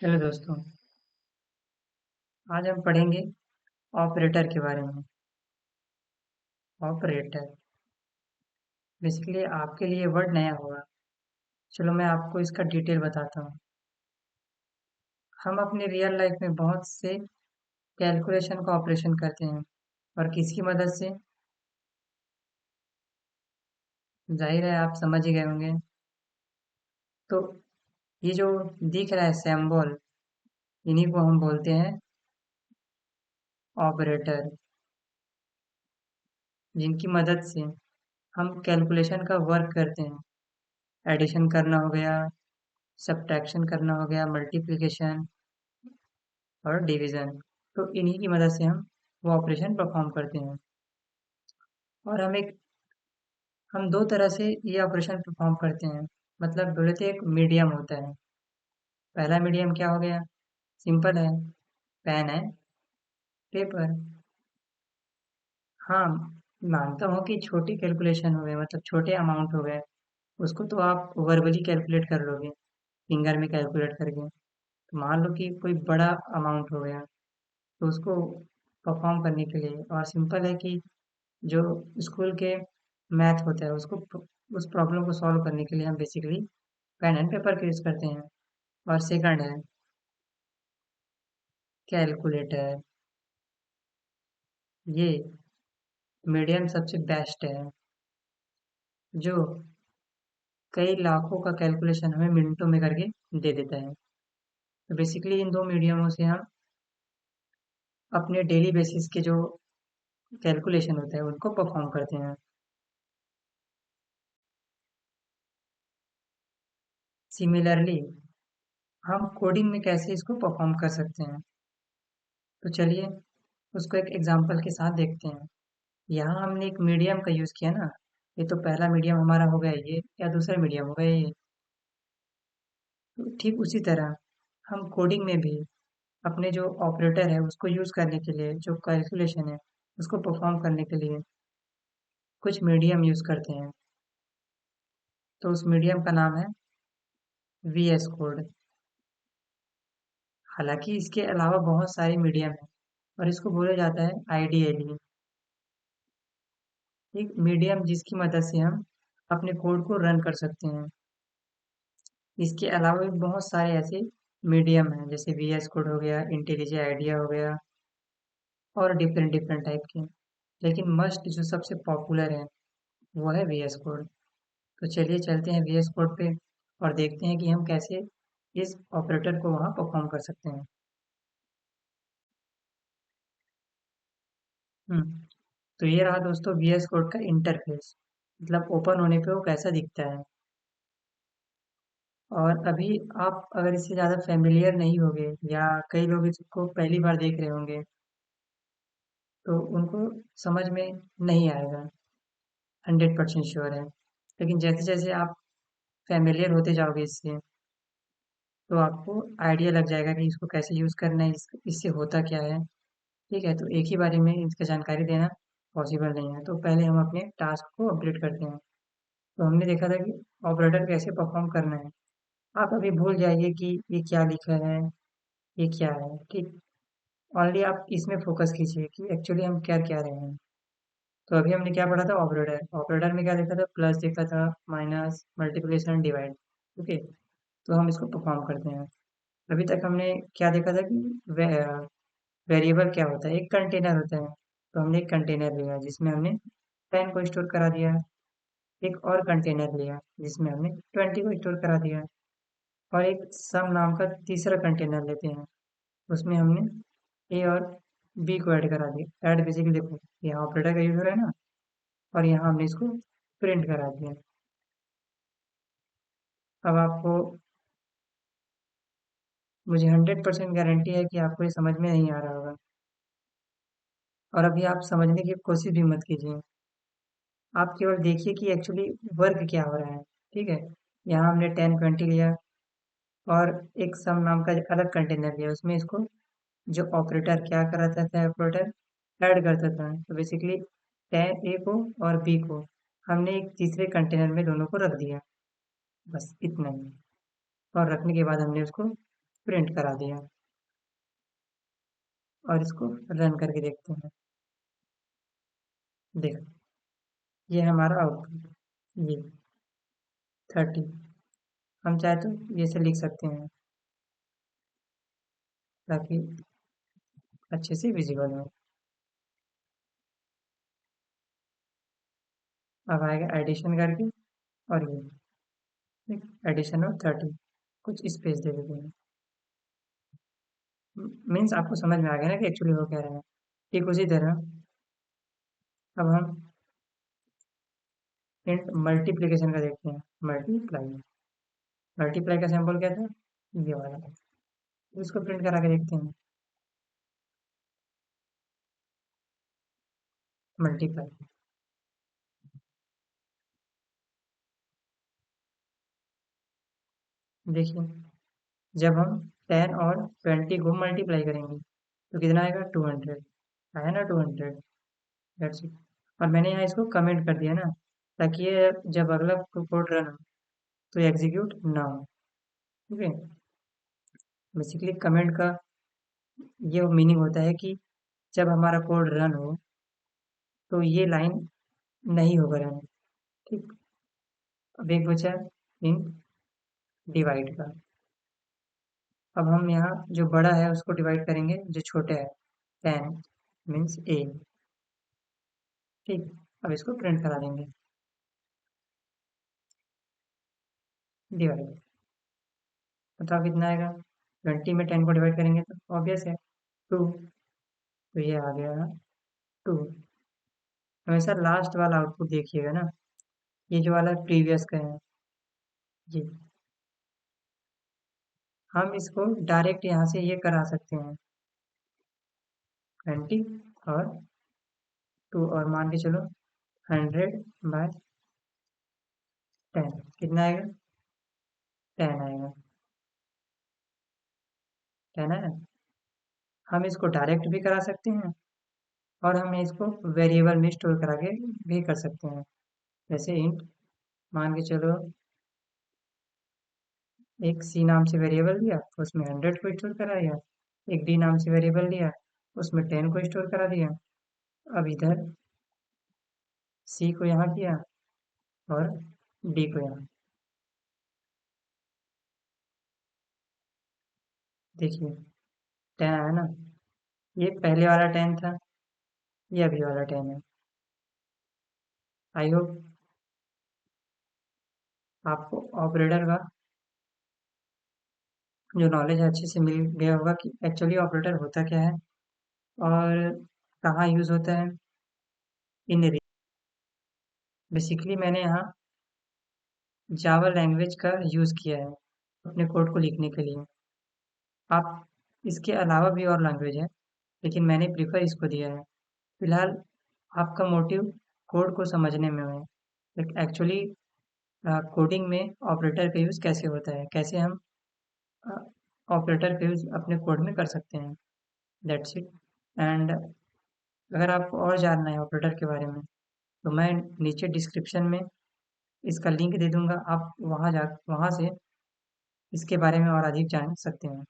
Hello दोस्तों। आज हम पढ़ेंगे ऑपरेटर के बारे में। ऑपरेटर बेसिकली आपके लिए वर्ड नया होगा। चलो मैं आपको इसका डिटेल बताता हूँ। हम अपने रियल लाइफ में बहुत से कैलकुलेशन का ऑपरेशन करते हैं और किसकी मदद से? जाहिर है आप समझ ही गए होंगे। तो ये जो दिख रहा है सिंबल, इन्हीं को हम बोलते हैं ऑपरेटर, जिनकी मदद से हम कैलकुलेशन का वर्क करते हैं। एडिशन करना हो गया, सब्ट्रैक्शन करना हो गया, मल्टीप्लिकेशन और डिवीजन। तो इन्हीं की मदद से हम वो ऑपरेशन परफॉर्म करते हैं। और हम दो तरह से ये ऑपरेशन परफॉर्म करते हैं। मतलब बोले तो एक मीडियम होता है। पहला मीडियम क्या हो गया? सिंपल है, पेन है, पेपर। हाँ, मानता हूँ कि छोटी कैलकुलेशन हो गए, मतलब छोटे अमाउंट हो गए, उसको तो आप वर्बली कैलकुलेट कर लोगे, फिंगर में कैलकुलेट करके। तो मान लो कि कोई बड़ा अमाउंट हो गया, तो उसको परफॉर्म करने के लिए, और सिंपल है कि जो स्कूल के मैथ होता है उसको उस प्रॉब्लम को सॉल्व करने के लिए हम बेसिकली पेन एंड पेपर का यूज करते हैं। और सेकंड है कैलकुलेटर। ये मीडियम सबसे बेस्ट है, जो कई लाखों का कैलकुलेशन हमें मिनटों में करके दे देता है। तो बेसिकली इन दो मीडियमों से हम अपने डेली बेसिस के जो कैलकुलेशन होते हैं उनको परफॉर्म करते हैं। सिमिलरली हम कोडिंग में कैसे इसको परफॉर्म कर सकते हैं, तो चलिए उसको एक एग्जांपल के साथ देखते हैं। यहाँ हमने एक मीडियम का यूज़ किया ना। ये तो पहला मीडियम हमारा हो गया ये, या दूसरा मीडियम हो गया ये। तो ठीक उसी तरह हम कोडिंग में भी अपने जो ऑपरेटर है उसको यूज़ करने के लिए, जो कैलकुलेशन है उसको परफॉर्म करने के लिए कुछ मीडियम यूज़ करते हैं। तो उस मीडियम का नाम है वी एस कोड। हालांकि इसके अलावा बहुत सारे मीडियम हैं और इसको बोला जाता है आईडीएली, एक मीडियम जिसकी मदद से हम अपने कोड को रन कर सकते हैं। इसके अलावा भी बहुत सारे ऐसे मीडियम हैं, जैसे वी एस कोड हो गया, इंटेलिजे आइडिया हो गया, और डिफरेंट डिफरेंट टाइप के। लेकिन मस्ट जो सबसे पॉपुलर है वो है वी एस कोड। तो चलिए चलते हैं वी एस कोड पे और देखते हैं कि हम कैसे इस ऑपरेटर को वहाँ परफॉर्म कर सकते हैं। तो ये रहा दोस्तों वी एस कोड का इंटरफेस, मतलब ओपन होने पे वो कैसा दिखता है। और अभी आप अगर इससे ज़्यादा फेमिलियर नहीं होंगे, या कई लोग इसको पहली बार देख रहे होंगे, तो उनको समझ में नहीं आएगा, 100% श्योर है। लेकिन जैसे जैसे आप फेमिलियर होते जाओगे इससे, तो आपको आइडिया लग जाएगा कि इसको कैसे यूज़ करना है, इससे होता क्या है। ठीक है, तो एक ही बारे में इसकी जानकारी देना पॉसिबल नहीं है, तो पहले हम अपने टास्क को अपडेट करते हैं। तो हमने देखा था कि ऑपरेटर कैसे परफॉर्म करना है। आप अभी भूल जाइए कि ये क्या लिखा है, ये क्या है। ठीक, ओनली आप इसमें फोकस कीजिए कि एक्चुअली हम क्या क्या रहे हैं। तो अभी हमने क्या पढ़ा था? ऑपरेटर। ऑपरेटर में क्या देखा था? प्लस देखा था, माइनस, मल्टीप्लिकेशन, डिवाइड। ओके, तो हम इसको परफॉर्म करते हैं। अभी तक हमने क्या देखा था कि वेरिएबल क्या होता है? एक कंटेनर होता है। तो हमने एक कंटेनर लिया जिसमें हमने 10 को स्टोर करा दिया। एक और कंटेनर लिया जिसमें हमने 20 को स्टोर करा दिया। और एक सम नाम का तीसरा कंटेनर लेते हैं, उसमें हमने ए और बी को ऐड करा दिया। ऐड बेसिकली देखो, यहाँ ऑपरेटर का यूज हो रहा है ना, और यहाँ हमने इसको प्रिंट करा दिया। अब आपको, मुझे 100% गारंटी है कि आपको ये समझ में नहीं आ रहा होगा, और अभी आप समझने की कोशिश भी मत कीजिए। आप केवल देखिए कि एक्चुअली वर्क क्या हो रहा है। ठीक है, यहाँ हमने 10 20 लिया, और एक सम नाम का अलग कंटेनर लिया, उसमें इसको जो ऑपरेटर क्या कराता था, ऑपरेटर ऐड करता था। तो बेसिकली 10 ए को और बी को हमने एक तीसरे कंटेनर में दोनों को रख दिया, बस इतना ही। और रखने के बाद हमने उसको प्रिंट करा दिया और इसको रन करके देखते हैं। देखो, ये हमारा आउटपुट, ये 30। हम चाहे तो ये से लिख सकते हैं ताकि अच्छे से विजिबल हो। अब आएगा एडिशन करके, और ये एडिशन ऑफ 30, कुछ स्पेस दे देते हैं। मीन्स आपको समझ में आ गया ना कि एक्चुअली हो क्या रहा है। ठीक उसी तरह अब हम इंट मल्टीप्लिकेशन का देखते हैं। मल्टीप्लाई, मल्टीप्लाई का सिंबल क्या था, ये वाला। इसको प्रिंट करा के देखते हैं। मल्टीप्लाई, देखिए, जब हम 10 और 20 को मल्टीप्लाई करेंगे तो कितना आएगा, 200। आया ना 200, दैट्स इट। और मैंने यहाँ इसको कमेंट कर दिया ना, ताकि ये जब अगला कोड रन हो तो एग्जीक्यूट ना हो। ठीक है, बेसिकली कमेंट का ये मीनिंग होता है कि जब हमारा कोड रन हो तो ये लाइन नहीं होगा रन। ठीक, अब एक बचा इन डिवाइड का। अब हम यहाँ जो बड़ा है उसको डिवाइड करेंगे जो छोटा है, 10 मीन्स ए। ठीक, अब इसको प्रिंट करा देंगे, डिवाइड। बताओ कितना आएगा, 20 में 10 को डिवाइड करेंगे तो ऑब्वियस है 2। तो ये आ गया 2। हमेशा लास्ट वाला आउटपुट देखिएगा ना, ये जो वाला प्रीवियस का है ये। हम इसको डायरेक्ट यहाँ से ये करा सकते हैं, 20 और 2, और मान के चलो 100/10 कितना आएगा, 10 आएगा। 10 आया। हम इसको डायरेक्ट भी करा सकते हैं और हम इसको वेरिएबल में स्टोर करा के भी कर सकते हैं। जैसे इंट, मान के चलो एक सी नाम से वेरिएबल दिया, उसमें 100 को स्टोर करा दिया। एक डी नाम से वेरिएबल दिया, उसमें 10 को स्टोर करा दिया। अब इधर सी को यहाँ किया और डी को यहाँ। देखिए 10 है ना, ये पहले वाला 10 था, ये अभी वाला 10 है। आई होप आपको ऑपरेटर का जो नॉलेज है अच्छे से मिल गया होगा कि एक्चुअली ऑपरेटर होता क्या है और कहाँ यूज़ होता है इन। बेसिकली मैंने यहाँ जावा लैंग्वेज का यूज़ किया है अपने कोड को लिखने के लिए। आप इसके अलावा भी और लैंग्वेज है, लेकिन मैंने प्रीफर इसको दिया है। फिलहाल आपका मोटिव कोड को समझने में है, बट एक्चुअली कोडिंग में ऑपरेटर का यूज़ कैसे होता है, कैसे हम ऑपरेटर का यूज़ अपने कोड में कर सकते हैं, दैट्स इट। एंड अगर आपको और जानना है ऑपरेटर के बारे में तो मैं नीचे डिस्क्रिप्शन में इसका लिंक दे दूंगा, आप वहाँ से इसके बारे में और अधिक जान सकते हैं।